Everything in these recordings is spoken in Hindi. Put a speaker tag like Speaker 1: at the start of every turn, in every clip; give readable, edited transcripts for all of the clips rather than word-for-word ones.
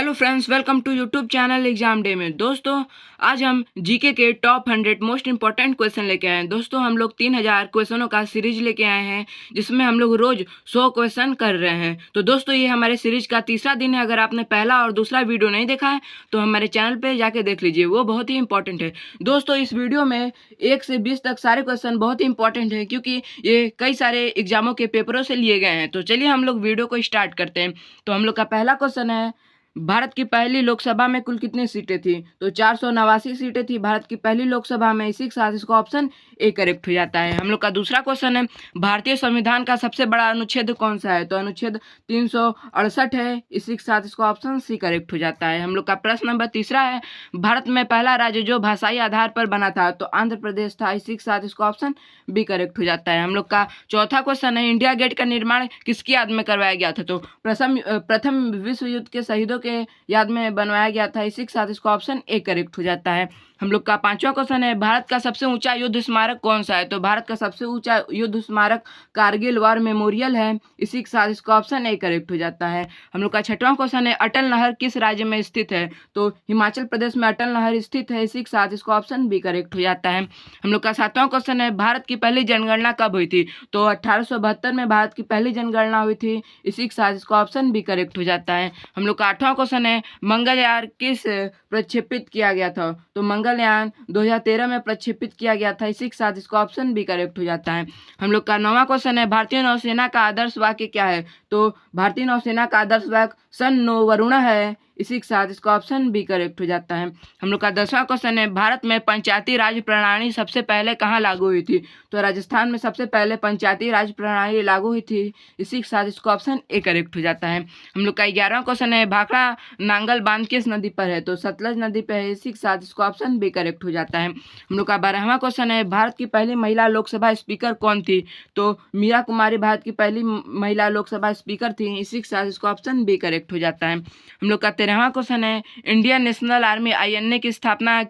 Speaker 1: Hello friends, welcome to YouTube channel exam day में। दोस्तों, आज हम जीके के टॉप 100 मोस्ट इंपॉर्टेंट क्वेश्चन लेके आए हैं। दोस्तों, हम लोग 3000 क्वेश्चनों का सीरीज लेके आए हैं, जिसमें हम लोग रोज 100 क्वेश्चन कर रहे हैं। तो दोस्तों, ये हमारे सीरीज का तीसरा दिन है। अगर आपने पहला और दूसरा वीडियो नहीं देखा है तो हमारे चैनल पर जाके देख लीजिए, वो बहुत ही इंपॉर्टेंट है। दोस्तों, इस वीडियो में 1 से 20 तक सारे क्वेश्चन बहुत ही इंपॉर्टेंट है, क्योंकि ये कई सारे एग्जामों के पेपरों से लिए गए हैं। तो चलिए हम लोग वीडियो को स्टार्ट करते हैं। तो हम लोग का पहला क्वेश्चन है, भारत की पहली लोकसभा में कुल कितनी सीटें थी? तो 489 सीटें थी भारत की पहली लोकसभा में। इसी के साथ इसका ऑप्शन ए करेक्ट हो जाता है। हम लोग का दूसरा क्वेश्चन है, भारतीय संविधान का सबसे बड़ा अनुच्छेद कौन सा है? तो अनुच्छेद 368 है। इसी के साथ इसका ऑप्शन सी करेक्ट हो जाता है। हम लोग का प्रश्न नंबर तीसरा है, भारत में पहला राज्य जो भाषाई आधार पर बना था, तो आंध्र प्रदेश था। इसी के साथ इसका ऑप्शन बी करेक्ट हो जाता है। हम लोग का चौथा क्वेश्चन है, इंडिया गेट का निर्माण किसकी याद में करवाया गया था? तो प्रथम विश्व युद्ध के शहीदों के याद में बनवाया गया था। इसी के साथ इसका ऑप्शन ए करेक्ट हो जाता है। हम लोग का पांचवा क्वेश्चन है, भारत का सबसे ऊंचा युद्ध स्मारक कौन सा है? तो भारत का सबसे ऊंचा युद्ध स्मारक कारगिल वॉर मेमोरियल है। इसी के साथ इसका ऑप्शन ए करेक्ट हो जाता है। हम लोग का छठवां क्वेश्चन है, अटल नहर किस राज्य में स्थित है? तो हिमाचल प्रदेश में अटल नहर स्थित है। इसी के साथ इसका ऑप्शन बी करेक्ट हो जाता है। हम लोग का सातवां क्वेश्चन है, भारत की पहली जनगणना कब हुई थी? तो 1872 में भारत की पहली जनगणना हुई थी। इसी के साथ इसका ऑप्शन बी करेक्ट हो जाता है। हम लोग का आठवां क्वेश्चन है, मंगलयान किस प्रक्षेपित किया गया था? तो मंगलयान 2013 में प्रक्षेपित किया गया था। इसी के साथ इसका ऑप्शन बी करेक्ट हो जाता है। हम लोग का 9वां क्वेश्चन है, भारतीय नौसेना का आदर्श वाक्य क्या है? तो भारतीय नौसेना का आदर्श वाक्य सन नो वरुणा है। इसी के साथ इसका ऑप्शन बी करेक्ट हो जाता है। हम लोग का 10वां क्वेश्चन है, भारत में पंचायती राज प्रणाली सबसे पहले कहाँ लागू हुई थी? तो राजस्थान में सबसे पहले पंचायती राज प्रणाली लागू हुई थी। इसी के साथ इसका ऑप्शन ए करेक्ट हो जाता है। हम लोग का 11वां क्वेश्चन है, भाखड़ा नांगल बांध किस नदी पर है? तो सतलज नदी पर है। इसी के साथ इसका ऑप्शन बी करेक्ट हो जाता है। हम लोग का 12वां क्वेश्चन है, भारत की पहली महिला लोकसभा स्पीकर कौन थी? तो मीरा कुमारी भारत की पहली महिला लोकसभा स्पीकर थी। इसी के साथ इसका ऑप्शन बी करेक्ट हो जाता है। हम लोग का 13वां क्वेश्चन है, इंडियन नेशनल आर्मी INA की स्थापना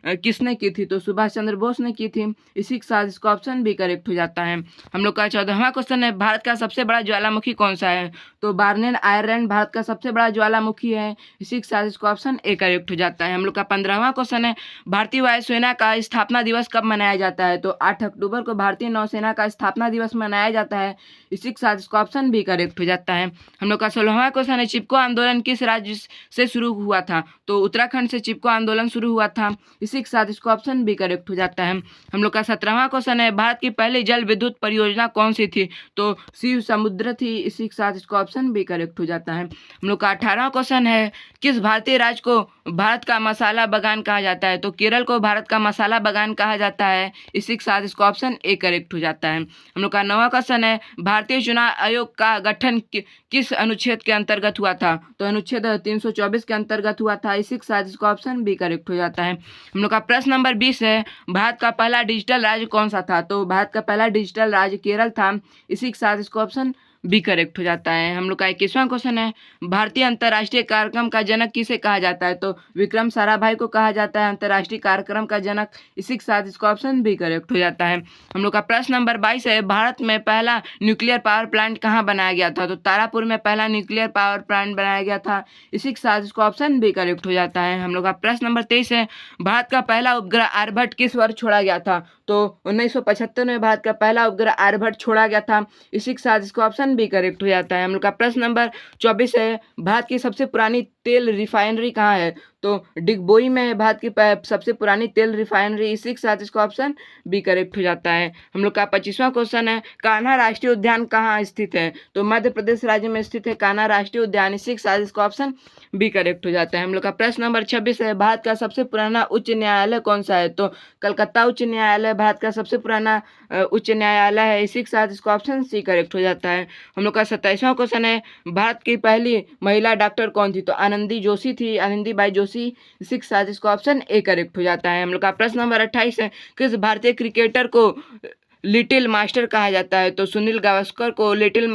Speaker 1: किसने की थी? तो सुभाष चंद्र बोस ने की थी। इसी के साथ इसका ऑप्शन भी करेक्ट हो जाता है। हम लोग का 14वां क्वेश्चन है, भारत का सबसे बड़ा ज्वालामुखी कौन सा है? तो बार्नेल आयरलैंड भारत का सबसे बड़ा ज्वालामुखी है। इसी के साथ इसका ऑप्शन ए करेक्ट हो जाता है। हम लोग का 15वां क्वेश्चन है, भारतीय वायुसेना का स्थापना दिवस कब मनाया जाता है? तो 8 अक्टूबर को भारतीय नौसेना का स्थापना दिवस मनाया जाता है। इसी के साथ इसका ऑप्शन भी करेक्ट हो जाता है। हम लोग का 16वां क्वेश्चन है, चिपको आंदोलन किस राज्य से शुरू हुआ था? तो उत्तराखंड से चिपको आंदोलन शुरू हुआ था। इसी के साथ इसको ऑप्शन भी करेक्ट हो जाता है। हम लोग का 17वां क्वेश्चन है, भारत की पहली जल विद्युत परियोजना कौन सी थी? तो शिव समुद्र थी। इसी के साथ इसको ऑप्शन भी करेक्ट हो जाता है। हम लोग का 18वां क्वेश्चन है, किस भारतीय राज्य को भारत का मसाला बागान कहा जाता है? तो केरल को भारत का मसाला बागान कहा जाता है। इसी के साथ इसको ऑप्शन ए करेक्ट हो जाता है। हम लोग का 9वां क्वेश्चन है, भारतीय चुनाव आयोग का गठन किस अनुच्छेद के अंतर्गत हुआ था? तो अनुच्छेद 324 के अंतर्गत हुआ था। इसी के साथ इसका ऑप्शन भी करेक्ट हो जाता है। हम लोग का प्रश्न नंबर 20 है, भारत का पहला डिजिटल राज्य कौन सा था? तो भारत का पहला डिजिटल राज्य केरल था। इसी के साथ इसको ऑप्शन बी करेक्ट हो जाता है। हम लोग का 21वां क्वेश्चन है, भारतीय अंतर्राष्ट्रीय कार्यक्रम का जनक किसे कहा जाता है? तो विक्रम साराभाई को कहा जाता है अंतर्राष्ट्रीय कार्यक्रम का जनक। इसी के साथ इसका ऑप्शन बी करेक्ट हो जाता है। हम लोग का प्रश्न नंबर 22 है, भारत में पहला न्यूक्लियर पावर प्लांट कहाँ बनाया गया था? तो तारापुर में पहला न्यूक्लियर पावर प्लांट बनाया गया था। इसी के साथ इसका ऑप्शन बी करेक्ट हो जाता है। हम लोग का प्रश्न नंबर 23 है, भारत का पहला उपग्रह आर्यभट्ट किस वर्ष छोड़ा गया था? तो 1975 में भारत का पहला उपग्रह आर्यभट्ट छोड़ा गया था। इसी के साथ इसका ऑप्शन भी करेक्ट हो जाता है। हम लोग का प्रश्न नंबर 24 है, भारत की सबसे पुरानी तेल रिफाइनरी कहाँ है? तो डिगबोई में है भारत की सबसे पुरानी तेल रिफाइनरी। इसी के साथ इसका ऑप्शन बी करेक्ट हो जाता है। हम लोग का 25वां क्वेश्चन है, कान्हा राष्ट्रीय उद्यान कहाँ स्थित है? तो मध्य प्रदेश राज्य में स्थित है कान्हा राष्ट्रीय उद्यान। इसी के साथ इसका ऑप्शन बी करेक्ट हो जाता है। हम लोग का प्रश्न नंबर 26 है, भारत का सबसे पुराना उच्च न्यायालय कौन सा है? तो कलकत्ता उच्च न्यायालय भारत का सबसे पुराना उच्च न्यायालय है। इसी के साथ इसका ऑप्शन सी करेक्ट हो जाता है। हम लोग का 27वां क्वेश्चन है, भारत की पहली महिला डॉक्टर कौन थी? तो आनंदी जोशी थी, आनंदीबाई जोशी। इसी के साथ इसका ऑप्शन ए करेक्ट हो जाता है। हम लोग का प्रश्न नंबर 28 है, किस भारतीय क्रिकेटर को लिटिल मास्टर कहा जाता है? तो सुनील गावस्कर को लिटिल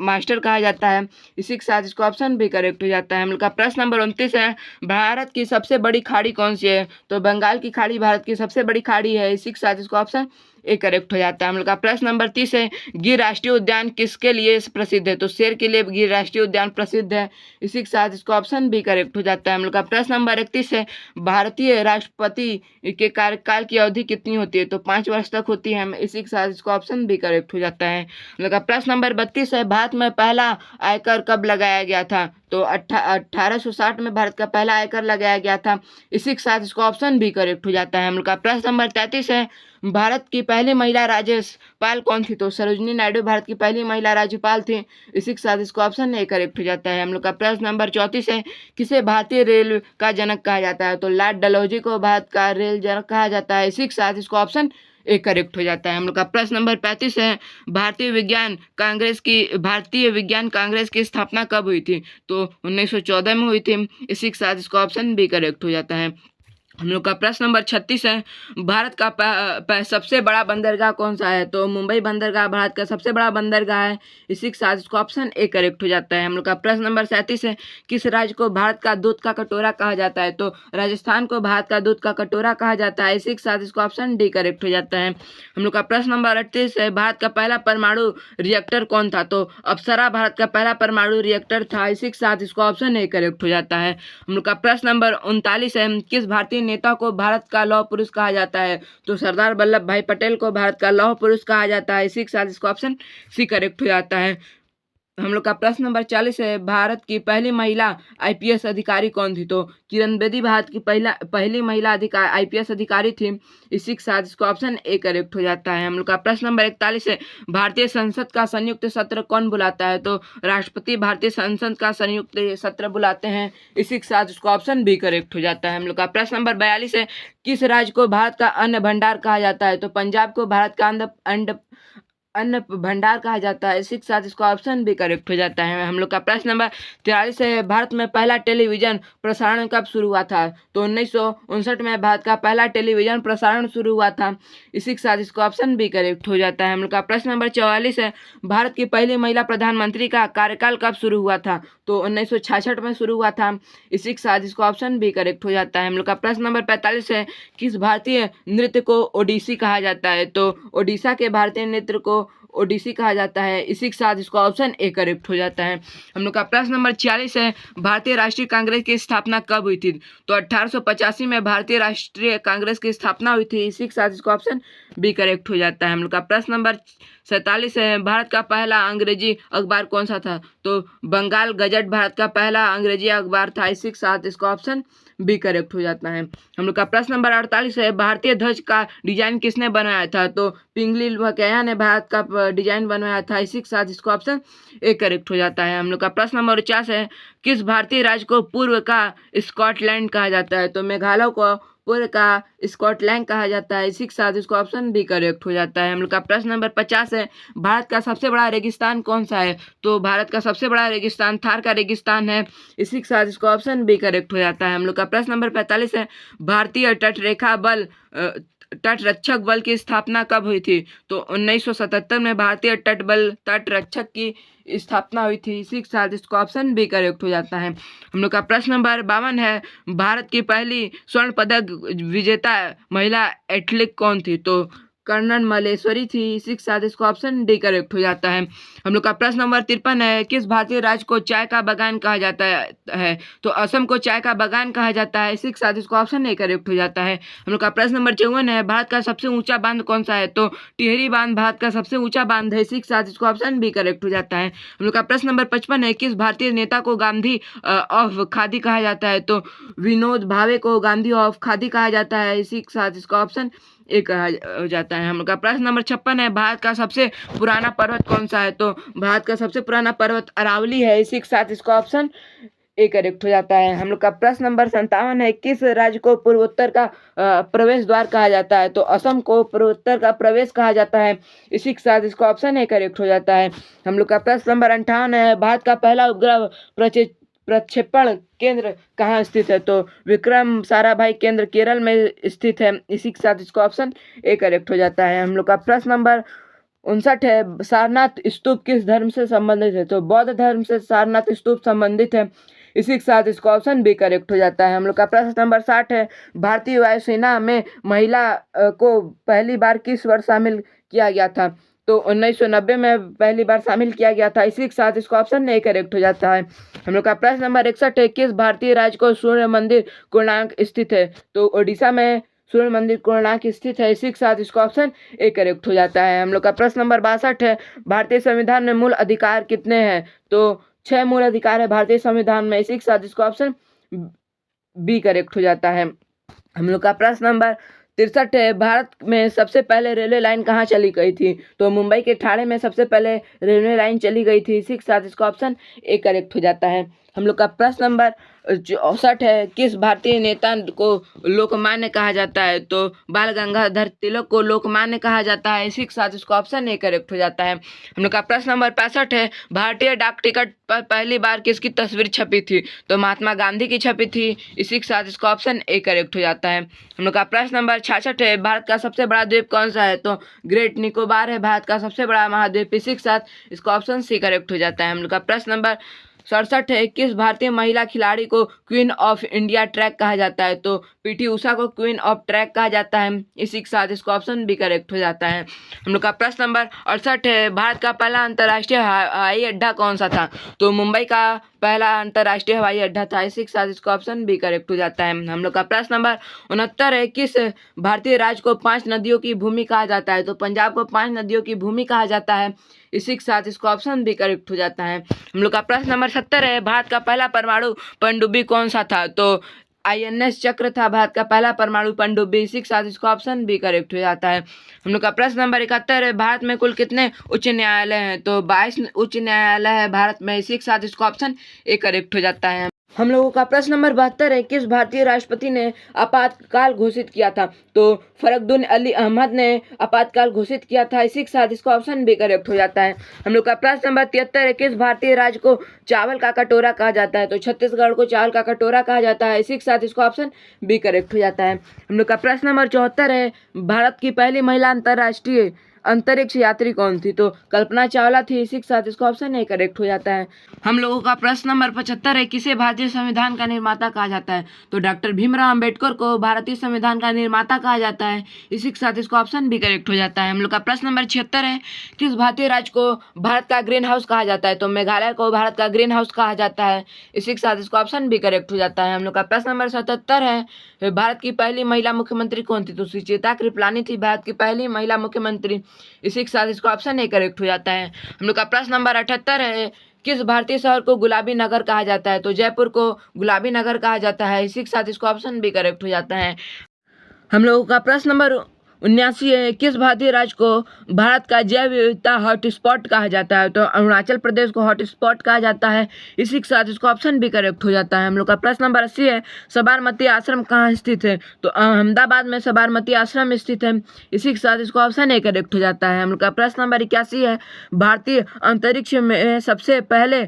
Speaker 1: मास्टर कहा जाता है। इसी के साथ इसका ऑप्शन भी करेक्ट हो जाता है। हम लोग का प्रश्न नंबर 29 है, भारत की सबसे बड़ी खाड़ी कौन सी है? तो बंगाल की खाड़ी भारत की सबसे बड़ी खाड़ी है। इसी के साथ इसका ऑप्शन ए करेक्ट हो जाता है। हम लोग का प्रश्न नंबर 30 है, गिर राष्ट्रीय उद्यान किसके लिए प्रसिद्ध है? तो शेर के लिए गिर राष्ट्रीय उद्यान प्रसिद्ध है। इसी के साथ इसका ऑप्शन भी करेक्ट हो जाता है। हम लोग का प्रश्न नंबर 31 है, भारतीय राष्ट्रपति के कार्यकाल की अवधि कितनी होती है? तो 5 वर्ष तक होती है। इसी के साथ इसका ऑप्शन भी करेक्ट हो जाता है। हम लोग का प्रश्न नंबर 32 है, भारत में पहला आयकर कब लगाया गया था? तो 1860 में भारत का पहला आयकर लगाया गया था। इसी के साथ इसका ऑप्शन भी करेक्ट हो जाता है। हम लोग का प्रश्न नंबर 33 है, भारत की पहली महिला राज्यपाल कौन थी? तो सरोजिनी नायडू भारत की पहली महिला राज्यपाल थी। इसी के साथ इसका ऑप्शन ए करेक्ट हो जाता है। हम लोग का प्रश्न नंबर 34 है, किसे भारतीय रेल का जनक कहा जाता है? तो लॉर्ड डलहौजी को भारत का रेल जनक कहा जाता है। इसी के साथ इसका ऑप्शन ए करेक्ट हो जाता है। हम लोग का प्रश्न नंबर 35 है, भारतीय विज्ञान कांग्रेस की स्थापना कब हुई थी? तो 1914 में हुई थी। इसी के साथ इसका ऑप्शन भी करेक्ट हो जाता है। हम लोग का प्रश्न नंबर 36 है, भारत का सबसे बड़ा बंदरगाह कौन सा है? तो मुंबई बंदरगाह भारत का सबसे बड़ा बंदरगाह है। इसी के साथ इसको ऑप्शन ए करेक्ट हो जाता है। हम लोग का प्रश्न नंबर 37 है, किस राज्य को भारत का दूध का कटोरा कहा जाता है? तो राजस्थान को भारत का दूध का कटोरा कहा जाता है। इसी के साथ इसको ऑप्शन डी करेक्ट हो जाता है। हम लोग का प्रश्न नंबर 38 है, भारत का पहला परमाणु रिएक्टर कौन था? तो अप्सरा भारत का पहला परमाणु रिएक्टर था। इसी के साथ इसको ऑप्शन ए करेक्ट हो जाता है। हम लोग का प्रश्न नंबर 39 है, किस भारतीय नेता को भारत का लौह पुरुष कहा जाता है? तो सरदार वल्लभ भाई पटेल को भारत का लौह पुरुष कहा जाता है। इसी के साथ इसका ऑप्शन सी करेक्ट हो जाता है। हम लोग का प्रश्न नंबर 40 है, भारत की पहली महिला आईपीएस अधिकारी कौन थी? तो किरण बेदी भारत की पहली महिला आईपीएस अधिकारी थी। इसी के साथ इसको ऑप्शन ए करेक्ट हो जाता है। हम लोग का प्रश्न नंबर 41 है, भारतीय संसद का संयुक्त सत्र कौन बुलाता है? तो राष्ट्रपति भारतीय संसद का संयुक्त सत्र बुलाते हैं। इसी के साथ इसको ऑप्शन बी करेक्ट हो जाता है। हम लोग का प्रश्न नंबर 42 है, किस राज्य को भारत का अन्न भंडार कहा जाता है? तो पंजाब को भारत का अन्न भंडार कहा जाता है। इसी के साथ इसका ऑप्शन भी करेक्ट हो जाता है। हम लोग का प्रश्न नंबर 43 है, भारत में पहला टेलीविजन प्रसारण कब शुरू हुआ था? तो 1959 में भारत का पहला टेलीविजन प्रसारण शुरू हुआ था। इसी के साथ इसका ऑप्शन भी करेक्ट हो जाता है। हम लोग का प्रश्न नंबर 44 है, भारत की पहली महिला प्रधानमंत्री का कार्यकाल कब शुरू हुआ था? तो 1966 में शुरू हुआ था। इसी के साथ इसका ऑप्शन भी करेक्ट हो जाता है। हम लोग का प्रश्न नंबर 45 है, किस भारतीय नृत्य को ओडिसी कहा जाता है? तो ओडिशा के भारतीय नृत्य को ओडिसी कहा जाता है। इसी के साथ इसका ऑप्शन ए करेक्ट हो जाता है। हम लोग का प्रश्न नंबर 46 है, भारतीय राष्ट्रीय कांग्रेस की स्थापना कब हुई थी? तो 1885 में भारतीय राष्ट्रीय कांग्रेस की स्थापना हुई थी। इसी के साथ इसका ऑप्शन बी करेक्ट हो जाता है। हम लोग का प्रश्न नंबर 47 है, भारत का पहला अंग्रेजी अखबार कौन सा था? तो बंगाल गजट भारत का पहला अंग्रेजी अखबार था। इसी के साथ इसका ऑप्शन बी करेक्ट हो जाता है। हम लोग का प्रश्न नंबर 48 है, भारतीय ध्वज का डिजाइन किसने बनाया था? तो पिंगली वकैया ने भारत का डिजाइन बनाया था। इसी के साथ इसका ऑप्शन ए करेक्ट हो जाता है। हम लोग का प्रश्न नंबर 49 है, किस भारतीय राज्य को पूर्व का स्कॉटलैंड कहा जाता है? तो मेघालय को पूर्व का स्कॉटलैंड कहा जाता है। इसी के साथ इसका ऑप्शन भी करेक्ट हो जाता है। हम लोग का प्रश्न नंबर 50 है, भारत का सबसे बड़ा रेगिस्तान कौन सा है? तो भारत का सबसे बड़ा रेगिस्तान थार का रेगिस्तान है। इसी के साथ इसका ऑप्शन भी करेक्ट हो जाता है। हम लोग का प्रश्न नंबर 45 है, भारतीय तटरक्षक बल की स्थापना कब हुई थी? तो 1977 में भारतीय तटरक्षक की स्थापना हुई थी। इसी के साथ इसका ऑप्शन भी करेक्ट हो जाता है। हम लोग का प्रश्न नंबर 52 है, भारत की पहली स्वर्ण पदक विजेता महिला एथलीट कौन थी? तो कर्णन मलेश्वरी थी। इसी के साथ इसका ऑप्शन डी करेक्ट हो जाता है। हम लोग का प्रश्न नंबर 53 है, किस भारतीय राज्य को चाय का बागान कहा जाता है? तो असम को चाय का बागान कहा जाता है। इसी के साथ इसका ऑप्शन ए करेक्ट हो जाता है। हम लोग का प्रश्न नंबर 54 है, भारत का सबसे ऊंचा बांध कौन सा है? तो टिहरी बांध भारत का सबसे ऊंचा बांध है। इसी के साथ इसका ऑप्शन भी करेक्ट हो जाता है। हम लोग का प्रश्न नंबर 55 है, किस भारतीय नेता को गांधी ऑफ खादी कहा जाता है? तो विनोद भावे को गांधी ऑफ खादी कहा जाता है। इसी के साथ इसका ऑप्शन एक हो जाता है। हम लोग का प्रश्न नंबर 56 है, भारत का सबसे पुराना पर्वत कौन सा है? तो भारत का सबसे पुराना पर्वत अरावली है। इसी के साथ इसका ऑप्शन ए करेक्ट हो जाता है। हम लोग का प्रश्न नंबर 57 है, किस राज्य को पूर्वोत्तर का प्रवेश द्वार कहा जाता है? तो असम को पूर्वोत्तर का प्रवेश कहा जाता है। इसी के साथ इसका ऑप्शन ए करेक्ट हो जाता है। हम लोग का प्रश्न नंबर 58 है, भारत का पहला उपग्रह प्रक्षेपण केंद्र कहाँ स्थित है? तो विक्रम साराभाई केंद्र केरल में स्थित है। इसी के साथ इसका ऑप्शन ए करेक्ट हो जाता है। हम लोग का प्रश्न नंबर 59 है, सारनाथ स्तूप किस धर्म से संबंधित है? तो बौद्ध धर्म से सारनाथ स्तूप संबंधित है। इसी के साथ इसका ऑप्शन बी करेक्ट हो जाता है। हम लोग का प्रश्न नंबर 60 है, भारतीय वायुसेना में महिला को पहली बार किस वर्ष शामिल किया गया था? तो 1990 में पहली बार शामिल किया गया था। इसी के साथ इसका ऑप्शन नहीं करेक्ट हो जाता है। हम लोग का प्रश्न नंबर 61 है, किस भारतीय राज्य को सूर्य मंदिर कोणार्क स्थित है? तो ओडिशा में सूर्य मंदिर कोणार्क स्थित है। इसी के साथ इसका ऑप्शन ए करेक्ट हो जाता है। हम लोग का प्रश्न नंबर 62 है, भारतीय संविधान में मूल अधिकार कितने हैं? तो 6 मूल अधिकार है भारतीय संविधान में। इसी के साथ इसका ऑप्शन बी करेक्ट हो जाता है। हम लोग का प्रश्न नंबर 63 है, भारत में सबसे पहले रेलवे लाइन कहाँ चली गई थी? तो मुंबई के ठाणे में सबसे पहले रेलवे लाइन चली गई थी। इसी के साथ इसका ऑप्शन ए करेक्ट हो जाता है। हम लोग का प्रश्न नंबर 64 है, किस भारतीय नेता को लोकमान्य कहा जाता है? तो बाल गंगाधर तिलक को लोकमान्य कहा जाता है। इसी के साथ इसका ऑप्शन ए करेक्ट हो जाता है। हम लोग का प्रश्न नंबर 65 है, भारतीय डाक टिकट पर पहली बार किसकी तस्वीर छपी थी? तो महात्मा गांधी की छपी थी। इसी के साथ इसका ऑप्शन ए करेक्ट हो जाता है। हम लोग का प्रश्न नंबर 66 है, भारत का सबसे बड़ा द्वीप कौन सा है? तो ग्रेट निकोबार है भारत का सबसे बड़ा महाद्वीप। इसी के साथ इसका ऑप्शन सी करेक्ट हो जाता है। हम लोग का प्रश्न नंबर 67 है, किस भारतीय महिला खिलाड़ी को क्वीन ऑफ इंडिया ट्रैक कहा जाता है? तो पीटी उषा को क्वीन ऑफ ट्रैक कहा जाता है। इसी के साथ इसका ऑप्शन भी करेक्ट हो जाता है। हम लोग का प्रश्न नंबर 68 है, भारत का पहला अंतर्राष्ट्रीय हवाई अड्डा कौन सा था? तो मुंबई का पहला अंतर्राष्ट्रीय हवाई अड्डा था। इसी के साथ इसका ऑप्शन भी करेक्ट हो जाता है। हम लोग का प्रश्न नंबर 69 है, किस भारतीय राज्य को 5 नदियों की भूमि कहा जाता है? तो पंजाब को 5 नदियों की भूमि कहा जाता है। इसी के साथ इसका ऑप्शन भी करेक्ट हो जाता है। हम लोग का प्रश्न नंबर 70 है, भारत का पहला परमाणु पनडुब्बी कौन सा था? तो INS चक्र था भारत का पहला परमाणु पनडुब्बी। इसी के साथ इसका ऑप्शन भी करेक्ट हो जाता है। हम लोग का प्रश्न नंबर 71 है, भारत में कुल कितने उच्च न्यायालय हैं? तो 22 उच्च न्यायालय है भारत में। इसी के साथ इसका ऑप्शन ए करेक्ट हो जाता है। हम लोगों का प्रश्न नंबर 72 है, किस भारतीय राष्ट्रपति ने आपातकाल घोषित किया था? तो फखरुद्दीन अली अहमद ने आपातकाल घोषित किया था। इसी के साथ इसका ऑप्शन भी करेक्ट हो जाता है। हम लोग का प्रश्न नंबर 73 है, किस भारतीय राज्य को चावल का कटोरा कहा जाता है? तो छत्तीसगढ़ को चावल का कटोरा कहा जाता है। इसी के साथ इसका ऑप्शन भी करेक्ट हो जाता है। हम लोग का प्रश्न नंबर 74 है, भारत की पहली महिला अंतर्राष्ट्रीय अंतरिक्ष यात्री कौन थी? तो कल्पना चावला थी। इसी के साथ इसका ऑप्शन ए करेक्ट हो जाता है। हम लोगों का प्रश्न नंबर 75 है, किसे भारतीय संविधान का निर्माता कहा जाता है? तो डॉक्टर भीमराव अंबेडकर को भारतीय संविधान का निर्माता कहा जाता है। इसी के साथ इसका ऑप्शन भी करेक्ट हो जाता है। हम लोग का प्रश्न नंबर 76 है, किस भारतीय राज्य को भारत का ग्रीन हाउस कहा जाता है? तो मेघालय को भारत का ग्रीन हाउस कहा जाता है। इसी के साथ इसका ऑप्शन भी करेक्ट हो जाता है। हम लोग का प्रश्न नंबर 77 है, भारत की पहली महिला मुख्यमंत्री कौन थी? तो सुचेता कृपलानी थी भारत की पहली महिला मुख्यमंत्री। इसी के साथ इसका ऑप्शन ए करेक्ट हो जाता है। हम लोग का प्रश्न नंबर 78 है, किस भारतीय शहर को गुलाबी नगर कहा जाता है? तो जयपुर को गुलाबी नगर कहा जाता है। इसी के साथ इसका ऑप्शन भी करेक्ट हो जाता है। हम लोगों का प्रश्न नंबर 79 है, किस भारतीय राज्य को भारत का जैव विविधता हॉटस्पॉट कहा जाता है? तो अरुणाचल प्रदेश को हॉटस्पॉट कहा जाता है। इसी के साथ इसका ऑप्शन भी करेक्ट हो जाता है। हम लोग का प्रश्न नंबर 80 है, साबरमती आश्रम कहाँ स्थित है? तो अहमदाबाद में साबरमती आश्रम स्थित है। इसी के साथ इसका ऑप्शन ए करेक्ट हो जाता है। हम लोग का प्रश्न नंबर 81 है, भारतीय अंतरिक्ष में सबसे पहले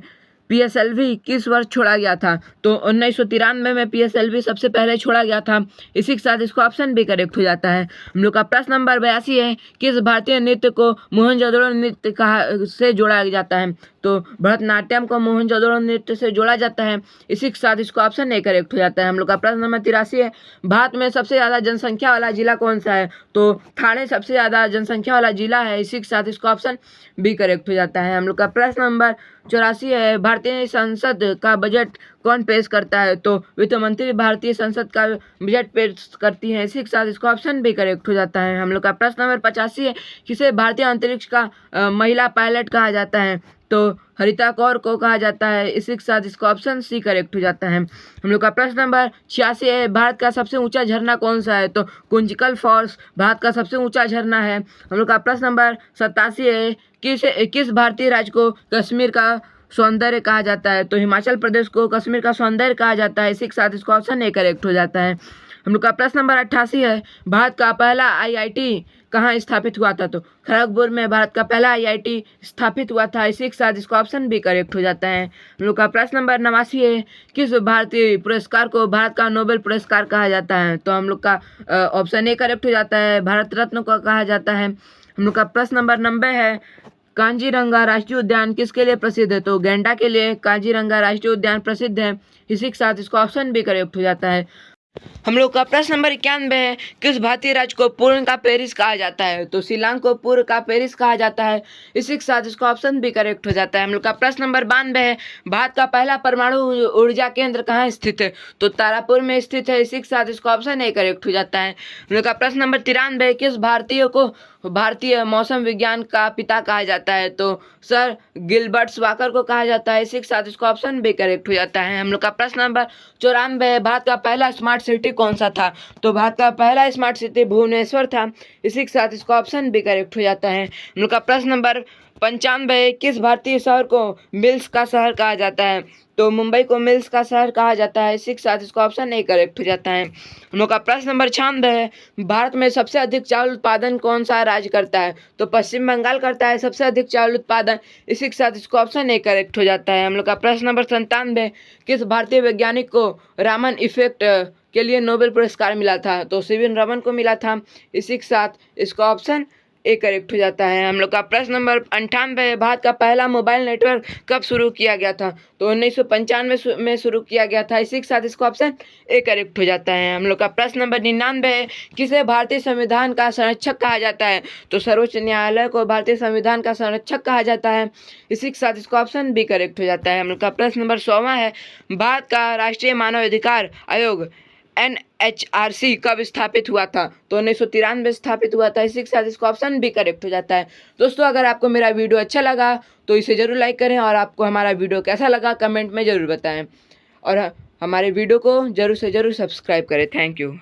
Speaker 1: PSLV किस वर्ष छोड़ा गया था? तो 1993 में PSLV सबसे पहले छोड़ा गया था। इसी के साथ इसका ऑप्शन भी करेक्ट हो जाता है। हम लोग का प्रश्न नंबर 82 है, किस भारतीय नृत्य को मोहनजोदड़ो नृत्य से जोड़ा जाता है? तो भरतनाट्यम को मोहनजोदड़ो नृत्य से जोड़ा जाता है। इसी के साथ इसका ऑप्शन ए करेक्ट हो जाता है। हम लोग का प्रश्न नंबर 83 है, भारत में सबसे ज़्यादा जनसंख्या वाला जिला कौन सा है? तो ठाणे सबसे ज़्यादा जनसंख्या वाला जिला है। इसी के साथ इसका ऑप्शन भी करेक्ट हो जाता है। हम लोग का प्रश्न नंबर 84 है, भारतीय संसद का बजट कौन पेश करता है? तो वित्त मंत्री भारतीय संसद का बजट पेश करती है। इसी के साथ इसका ऑप्शन भी करेक्ट हो जाता है। हम लोग का प्रश्न नंबर 85 है, किसे भारतीय अंतरिक्ष का महिला पायलट कहा जाता है? तो हरिता कौर को कहा जाता है। इसी के साथ इसका ऑप्शन सी करेक्ट हो जाता है। हम लोग का प्रश्न नंबर 86 है, भारत का सबसे ऊंचा झरना कौन सा है? तो कुंजकल फॉल्स भारत का सबसे ऊंचा झरना है। हम लोग का प्रश्न नंबर 87 है, किस भारतीय राज्य को कश्मीर का सौंदर्य कहा जाता है? तो हिमाचल प्रदेश को कश्मीर का सौंदर्य कहा जाता है। इसी के साथ इसका ऑप्शन ए करेक्ट हो जाता है। हम लोग का प्रश्न नंबर 88 है, भारत का पहला IIT कहाँ स्थापित हुआ था? तो खड़गपुर में भारत का पहला IIT स्थापित हुआ था। इसी के साथ इसका ऑप्शन भी करेक्ट हो जाता है। हम लोग का प्रश्न नंबर 89 है, किस भारतीय पुरस्कार को भारत का नोबेल पुरस्कार कहा जाता है? तो हम लोग का ऑप्शन ए करेक्ट हो जाता है, भारत रत्न को कहा जाता है। हम लोग का प्रश्न नंबर 90 है, कांजीरंगा राष्ट्रीय उद्यान किसके लिए प्रसिद्ध है? तो गैंडा के लिए कांजीरंगा राष्ट्रीय उद्यान प्रसिद्ध है। इसी के साथ इसका ऑप्शन भी करेक्ट हो जाता है। हम लोग का प्रश्न नंबर 91 है, किस भारतीय राज्य को पूर्व का पेरिस कहा जाता है? तो शिलांग को पूर्व का पेरिस कहा जाता है। इसी के साथ इसका ऑप्शन भी करेक्ट हो जाता है। हम लोग का प्रश्न नंबर 92 है, भारत का पहला परमाणु ऊर्जा केंद्र कहाँ स्थित है? तो तारापुर में स्थित है। इसी के साथ इसका ऑप्शन ए करेक्ट हो जाता है। हम लोग का प्रश्न नंबर 93 है, किस भारतीय को भारतीय मौसम विज्ञान का पिता कहा जाता है? तो सर गिलबर्ट वाकर को कहा जाता है। इसी के साथ इसका ऑप्शन भी करेक्ट हो जाता है। हम लोग का प्रश्न नंबर 94 है, भारत का पहला स्मार्ट सिटी कौन सा था? तो भारत का पहला स्मार्ट सिटी भुवनेश्वर था। इसी के साथ इसका ऑप्शन भी करेक्ट हो जाता है। हम लोग का प्रश्न नंबर 95, किस भारतीय शहर को मिल्स का शहर कहा जाता है? तो मुंबई को मिल्स का शहर कहा जाता है। इसी के साथ इसका ऑप्शन ए करेक्ट हो जाता है। हम लोग का प्रश्न नंबर 96 है, भारत में सबसे अधिक चावल उत्पादन कौन सा राज्य करता है? तो पश्चिम बंगाल करता है सबसे अधिक चावल उत्पादन। इसी के साथ इसका ऑप्शन ए करेक्ट हो जाता है। हम लोग का प्रश्न नंबर 97, किस भारतीय वैज्ञानिक को रामन इफेक्ट के लिए नोबेल पुरस्कार मिला था? तो सीवी रमन को मिला था। इसी के साथ इसका ऑप्शन ए करेक्ट हो जाता है। हम लोग का प्रश्न नंबर 98, भारत का पहला मोबाइल नेटवर्क कब शुरू किया गया था? तो 1995 में शुरू किया गया था। इसी के साथ इसका ऑप्शन ए करेक्ट हो जाता है। हम लोग का प्रश्न नंबर 99, किसे भारतीय संविधान का संरक्षक कहा जाता है? तो सर्वोच्च न्यायालय को भारतीय संविधान का संरक्षक कहा जाता है। इसी के साथ इसका ऑप्शन भी करेक्ट हो जाता है। हम लोग का प्रश्न नंबर 100 है, भारत का राष्ट्रीय मानव अधिकार आयोग NHRC कब स्थापित हुआ था? तो 1993 स्थापित हुआ था। इसी के साथ इसका ऑप्शन भी करेक्ट हो जाता है। दोस्तों अगर आपको मेरा वीडियो अच्छा लगा तो इसे ज़रूर लाइक करें और आपको हमारा वीडियो कैसा लगा कमेंट में ज़रूर बताएं और हमारे वीडियो को ज़रूर से ज़रूर सब्सक्राइब करें। Thank you.